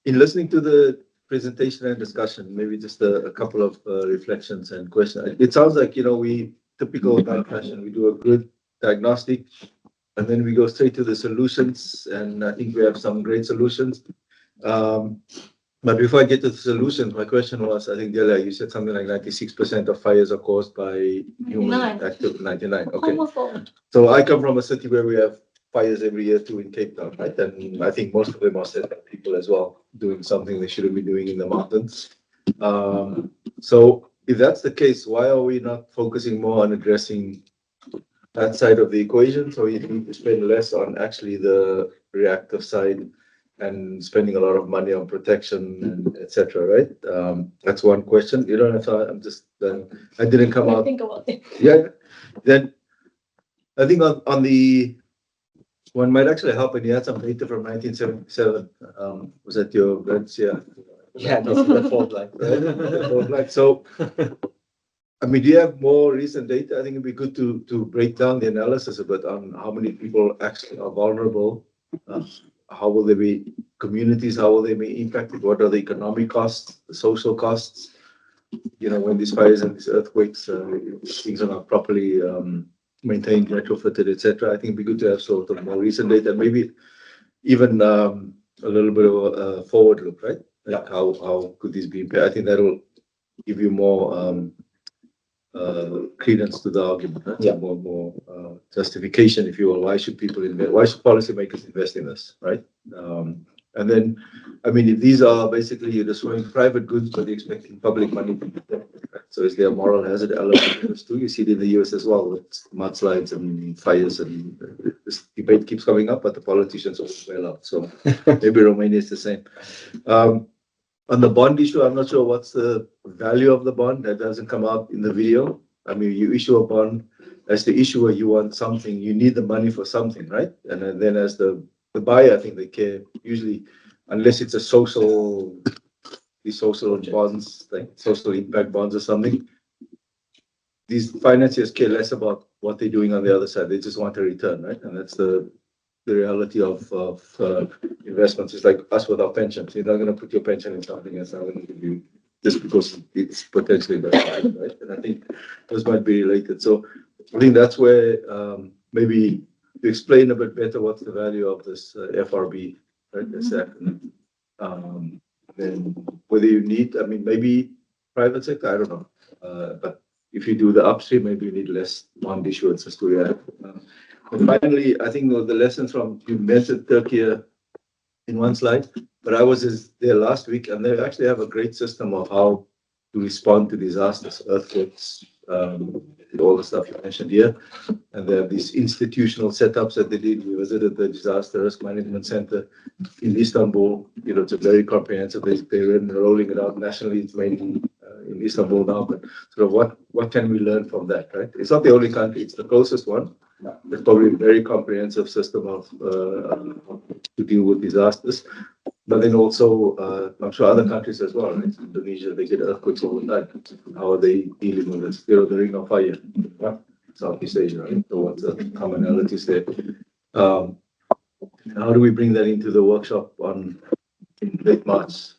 in listening to the presentation and discussion, maybe just a couple of reflections and questions. It sounds like, you know, we typical fashion, we do a good diagnostic and then we go straight to the solutions. And I think we have some great solutions. But before I get to the solutions, my question was, I think, Delia, you said something like 96% of fires are caused by human activity. 99. Okay. So I come from a city where we have fires every year too in Cape Town, right? And I think most of them are set up people as well doing something they shouldn't be doing in the mountains. So if that's the case, why are we not focusing more on addressing that side of the equation? So you need to spend less on actually the reactive side and spending a lot of money on protection and etc. Right? That's one question. You don't have to. I'm just. I didn't come out. Think about it. Yeah. Then I think on the one might actually help, and you had some data from 1977. Was that your grants? Yeah. Yeah, the fault line. The fault line. So, I mean, do you have more recent data? I think it'd be good to break down the analysis a bit on how many people actually are vulnerable. How will they be communities? How will they be impacted? What are the economic costs, the social costs? You know, when these fires and these earthquakes, things are not properly maintained, retrofitted, etc. I think it'd be good to have sort of more recent data, maybe even a little bit of a forward look, right? Like how could these be impaired? I think that'll give you more credence to the argument, right? Yeah. More justification, if you will. Why should people invest? Why should policymakers invest in this, right? And then, I mean, if these are basically you're destroying private goods, but you're expecting public money to protect it, right? So is there a moral hazard element in this too? You see it in the US as well with mudslides and fires, and this debate keeps coming up, but the politicians also bail out. So maybe Romania is the same. On the bond issue, I'm not sure what's the value of the bond. That doesn't come out in the video. I mean, you issue a bond as the issuer, you want something, you need the money for something, right? And then as the buyer, I think they care usually, unless it's a these social bonds, like social impact bonds or something. These financiers care less about what they're doing on the other side. They just want a return, right? And that's the reality of investments. It's like us with our pensions. You're not going to put your pension in something that's not going to give you just because it's potentially better, right? And I think those might be related. So I think that's where maybe to explain a bit better what's the value of this FRB, right? This acronym. Then whether you need, I mean, maybe private sector, I don't know. But if you do the upstream, maybe you need less bond issuances to react. And finally, I think the lessons from, you mentioned Turkey in one slide, but I was there last week, and they actually have a great system of how to respond to disasters, earthquakes, all the stuff you mentioned here. And they have these institutional setups that they did. We visited the Disaster Risk Management Center in Istanbul. You know, it's a very comprehensive. They're rolling it out nationally. It's mainly in Istanbul now, but sort of what can we learn from that, right? It's not the only country, it's the closest one. there's probably a very comprehensive system of to deal with disasters. But then also, I'm sure other countries as well, right? Indonesia, they get earthquakes all the time. How are they dealing with this? The Ring of Fire, Southeast Asia, right? So what's the commonalities there? How do we bring that into the workshop in late March?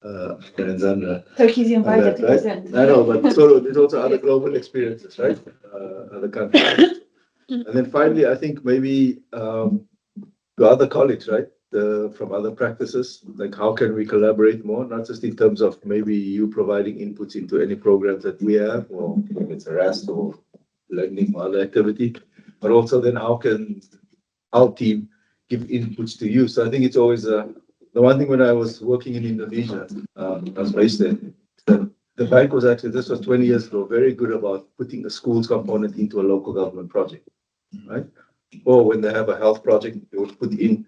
And then Turkey's invited to right? present. I know, but so there's also other global experiences, right? Other countries. And then finally, I think maybe to other colleagues, right? From other practices, like how can we collaborate more, not just in terms of maybe you providing inputs into any programs that we have, or if it's a RAST or lending or other activity, but also then how can our team give inputs to you? So I think it's always the one thing when I was working in Indonesia, I was based there, the bank was actually, this was 20 years ago, very good about putting a schools component into a local government project, right? Or when they have a health project, they would put in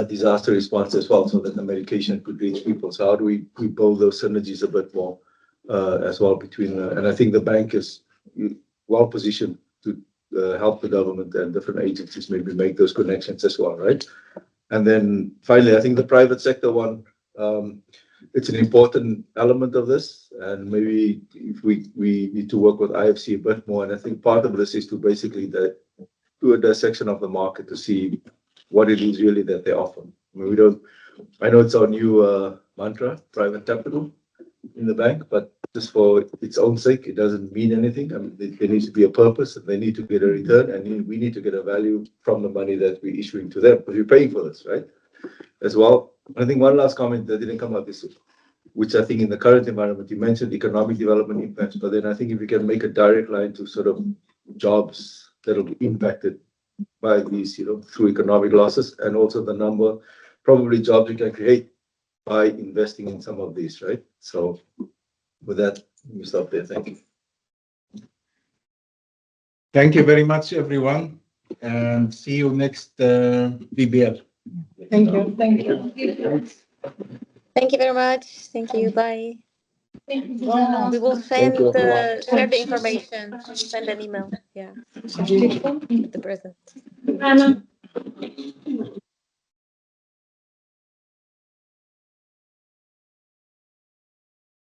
disaster response as well, so that the medication could reach people. So how do we build those synergies a bit more as well between, and I think the bank is well positioned to help the government and different agencies maybe make those connections as well, right? And then finally, I think the private sector one, it's an important element of this, and maybe if we need to work with IFC a bit more, and I think part of this is to basically do a dissection of the market to see what it is really that they offer. I mean, I know it's our new mantra, private capital in the bank, but just for its own sake, it doesn't mean anything. I mean, there needs to be a purpose, and they need to get a return, and we need to get a value from the money that we're issuing to them, because we're paying for this, right? As well, I think one last comment that didn't come up is, which I think in the current environment, you mentioned economic development impacts, but then I think if we can make a direct line to sort of jobs that will be impacted by these, through economic losses, and also the number, probably jobs we can create by investing in some of these, right? So with that, we stop there. Thank you. Thank you very much, everyone, and see you next BBL. Thank you. Thank you. Thank you very much. Thank you. Bye. Thank you. We will send you. share the information. Send an email. Yeah. With the present. Anna.